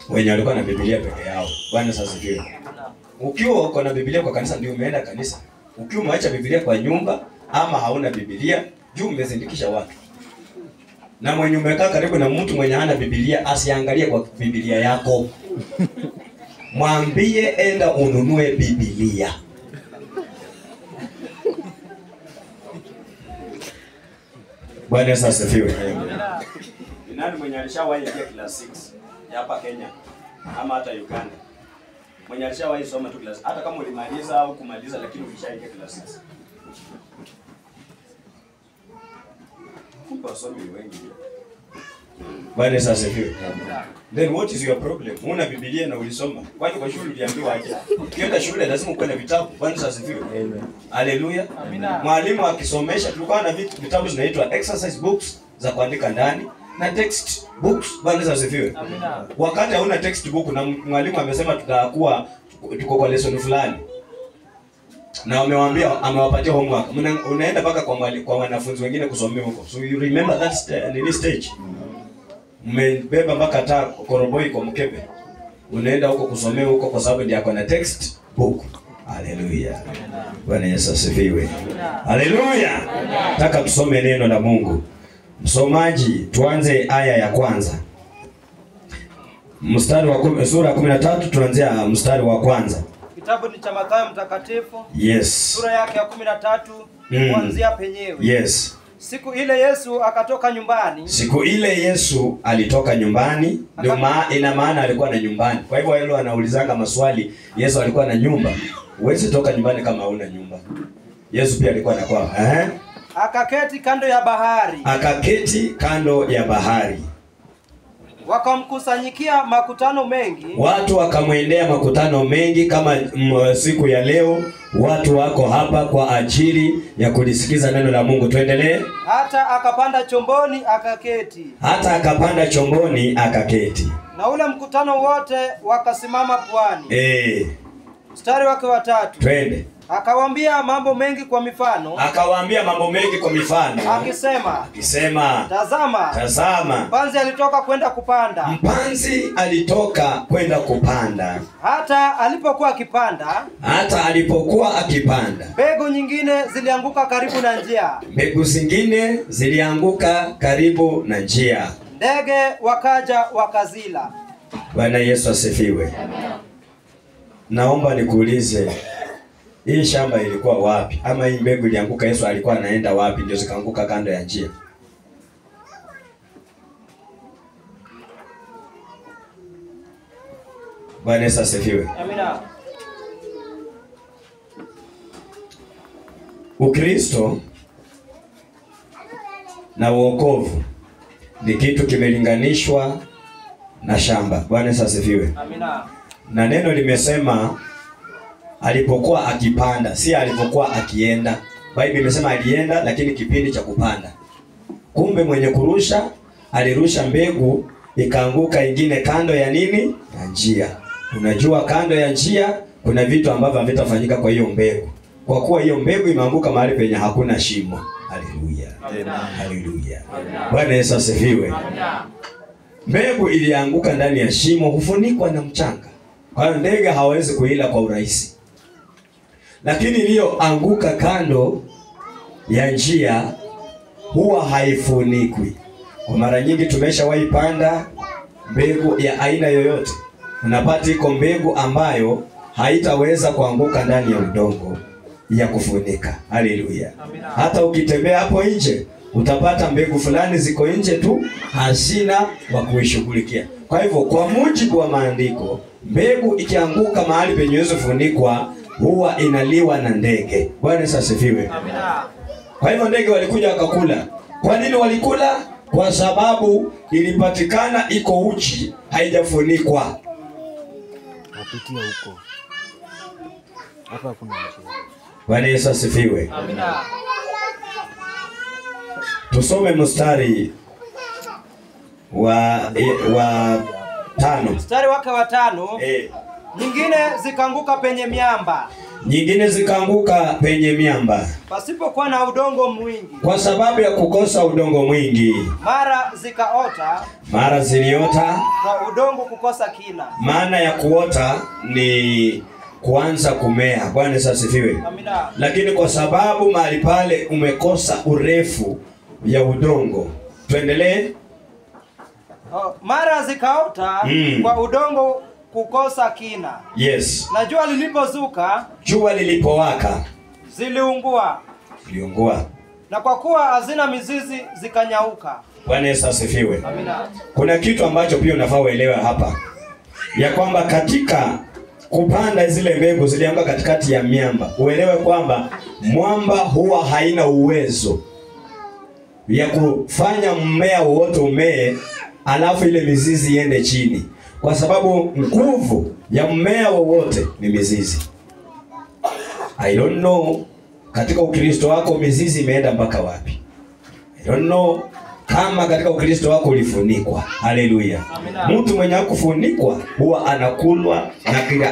wenye walikuwa na Biblia peke yao. Bwana sasa hivi. Ukiwa uko na Biblia kwa kanisa ndio umeenda kanisa. Ukiwa umeacha Biblia kwa nyumba ama hauna Biblia, juu umezindikisha watu. Na mwenye umekaa karibu na mtu mwenye hana Biblia asiangalie kwa Biblia yako. Mwambie enda ununue Biblia. Bwana sasa asifiwe. Ni nani mwenye alishawahi ingia class 6 hapa Kenya ama hata Uganda? Mwenye alishawahi soma tu class, hata kama ulimaliza au kumaliza lakini ulishaingia class 6. Kumbe wasomi wengi. Bwana sasa asifiwe. Then what is your problem? Una Biblia na ulisoma. Kwani kwa shule uliambiwa aje? Ukienda shule lazima uwe na vitabu. Bwana sasa asifiwe. Amen. Haleluya. Amina. Mwalimu akisomesha tulikuwa na vitabu zinaitwa exercise books za kuandika ndani na text books. Bwana sasa asifiwe. Amina. Wakati hauna textbook na mwalimu amesema tutakuwa tuko kwa lesson fulani. Na amewaambia amewapatia homework. Unaenda mpaka kwa wanafunzi wengine kusomea huko. So you remember that stage. Mmebeba mpaka taa koroboi kwa mkebe. Unaenda huko kusomea huko kwa sababu ndio yako na text book. Haleluya. Bwana Yesu asifiwe. Haleluya. Nataka tusome neno la Mungu. Msomaji, tuanze aya ya kwanza. Mstari wa sura ya 13 tuanzia mstari wa kwanza. Kitabu ni cha Mathayo mtakatifu. Yes. Sura yake ya 13 kuanzia penyewe. Yes. Siku ile Yesu akatoka nyumbani. Siku ile Yesu alitoka nyumbani. Ndio ina maana alikuwa na nyumbani. Kwa hivyo wale wanaulizanga maswali, Yesu alikuwa na nyumba. Huwezi toka nyumbani kama huna nyumba. Yesu pia alikuwa na kwao. Akaketi kando ya bahari. Akaketi kando ya bahari. Wakamkusanyikia makutano mengi. Watu wakamwendea makutano mengi kama siku ya leo. Watu wako hapa kwa ajili ya kulisikiza neno la Mungu. Tuendelee. Hata akapanda chomboni akaketi. Hata akapanda chomboni akaketi. Na ule mkutano wote wakasimama pwani. Mstari wake wa 3. Twende. Akawaambia mambo mengi kwa mifano. Akawaambia mambo mengi kwa mifano. Akisema. Tazama. Mpanzi alitoka kwenda kupanda. Mpanzi alitoka kwenda kupanda. Hata alipokuwa akipanda. Mbegu nyingine zilianguka karibu na njia. Mbegu zingine zilianguka karibu na njia. Ndege wakaja wakazila. Bwana Yesu asifiwe. Naomba nikuulize, hii shamba ilikuwa wapi? Ama hii mbegu ilianguka Yesu alikuwa anaenda wapi ndio zikaanguka kando ya njia? Bwana Yesu asifiwe. Amina. Ukristo na wokovu ni kitu kimelinganishwa na shamba. Bwana Yesu asifiwe. Amina. Na neno limesema alipokuwa akipanda, si alipokuwa akienda. Biblia imesema alienda lakini kipindi cha kupanda. Kumbe mwenye kurusha alirusha mbegu ikaanguka ingine kando ya nini? Ya njia. Unajua kando ya njia kuna vitu ambavyo havitafanyika kwa hiyo mbegu. Kwa kuwa hiyo mbegu imeanguka mahali penye hakuna shimo. Haleluya. Haleluya. Bwana Yesu asifiwe. Mbegu ilianguka ndani ya shimo, hufunikwa na mchanga. Kwa hiyo ndege hawezi kuila kwa urahisi. Lakini iliyoanguka kando ya njia huwa haifunikwi. Kwa mara nyingi tumeshawahi panda mbegu ya aina yoyote. Unapata iko mbegu ambayo haitaweza kuanguka ndani ya udongo ya kufunika. Haleluya. Hata ukitembea hapo nje utapata mbegu fulani ziko nje tu, hazina wa kuishughulikia. Kwa hivyo kwa mujibu wa maandiko, mbegu ikianguka mahali penye kufunikwa huwa inaliwa na ndege. Bwana Yesu asifiwe. Amina. Kwa hivyo ndege walikuja wakakula. Kwa nini walikula? Kwa sababu ilipatikana iko uchi, haijafunikwa. Napitia huko. Hapa kuna mtu. Bwana Yesu asifiwe. Amina. Tusome mstari wa 5. Mstari wake wa 5. Nyingine zikaanguka penye miamba. Nyingine zikaanguka penye miamba. Pasipokuwa na udongo mwingi. Kwa sababu ya kukosa udongo mwingi. Mara zikaota. Mara ziliota. Kwa udongo kukosa kina. Maana ya kuota ni kuanza kumea. Bwana asifiwe. Amina. Lakini kwa sababu mahali pale umekosa urefu ya udongo. Tuendelee. Mara zikaota kwa udongo kukosa kina. Yes. Na jua lilipozuka, jua lilipowaka, ziliungua. Na kwa kuwa hazina mizizi zikanyauka. Bwana Yesu asifiwe. Amina. Kuna kitu ambacho pia unafaa uelewe hapa. Ya kwamba katika kupanda zile mbegu zilianguka katikati ya miamba. Uelewe kwamba mwamba huwa haina uwezo ya kufanya mmea wote umee alafu ile mizizi iende chini. Kwa sababu nguvu ya mmea wowote ni mizizi. I don't know katika Ukristo wako mizizi imeenda mpaka wapi. I don't know kama katika Ukristo wako ulifunikwa. Haleluya. Mtu mwenye hakufunikwa huwa anakulwa na kila